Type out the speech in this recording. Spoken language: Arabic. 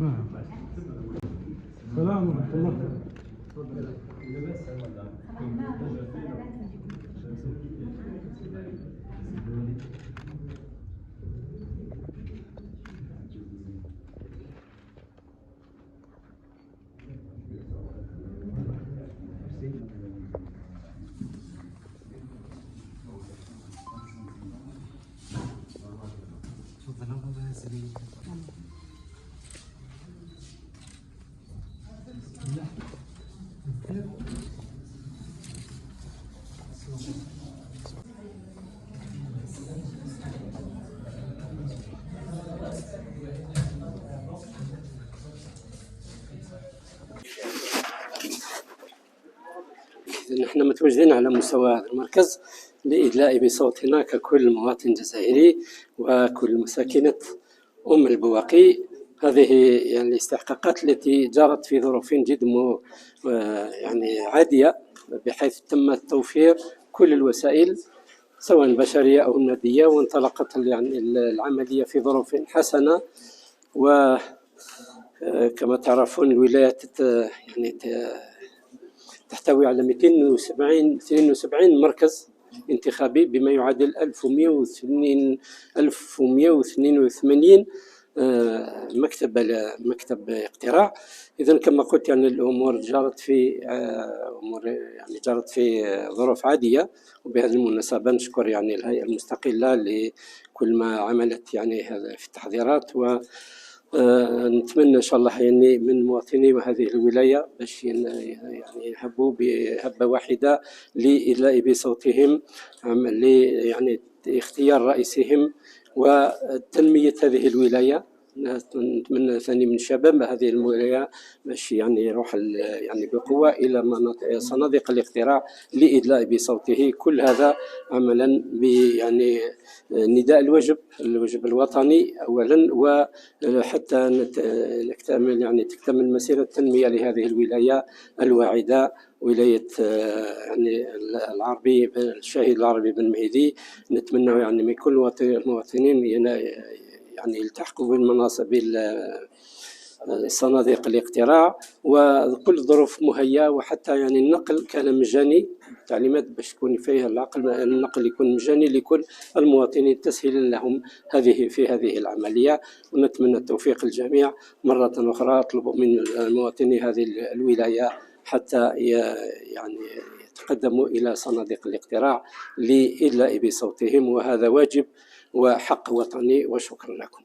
سلام ورحمة الله. نحن متواجدين على مستوى هذا المركز لإدلاء بصوتنا ككل مواطن جزائري وكل مساكنة البواقي. هذه يعني الاستحقاقات التي جرت في ظروف جد يعني عادية، بحيث تم توفير كل الوسائل سواء بشرية أو مادية، وانطلقت يعني العملية في ظروف حسنة. وكما تعرفون الولاية يعني تحتوي على 272 مركز انتخابي بما يعادل 1182 مكتب اقتراع. إذن كما قلت يعني الأمور جرت في ظروف عادية. وبهذه المناسبة نشكر يعني الهيئة المستقلة لكل ما عملت يعني في التحضيرات، نتمنى ان شاء الله يعني من مواطني هذه الولايه باش يعني يهبوا بهبه واحده لإدلاء بصوتهم يعني اختيار رئيسهم وتنميه هذه الولايه. نتمنى ثاني من شباب هذه الولايه باش يعني يروح يعني بقوه الى صناديق الاقتراع لإدلاء بصوته. كل هذا عملا يعني نداء الوجب الوطني اولا، وحتى نكتمل يعني تكتمل مسيره التنميه لهذه الولايه الواعده، ولايه يعني العربي الشهيد العربي بن مهدي. نتمنى يعني من كل المواطنين يعني يلتحقوا بالمناصب صناديق الاقتراع وكل الظروف مهيئة، وحتى يعني النقل كان مجاني، تعليمات باش تكون فيها النقل يكون مجاني لكل المواطنين تسهيلا لهم في هذه العملية. ونتمنى التوفيق الجميع مرة أخرى. أطلب من المواطنين هذه الولاية حتى يعني يتقدموا إلى صناديق الاقتراع لإدلاء بصوتهم، وهذا واجب وحق وطني. وشكرا لكم.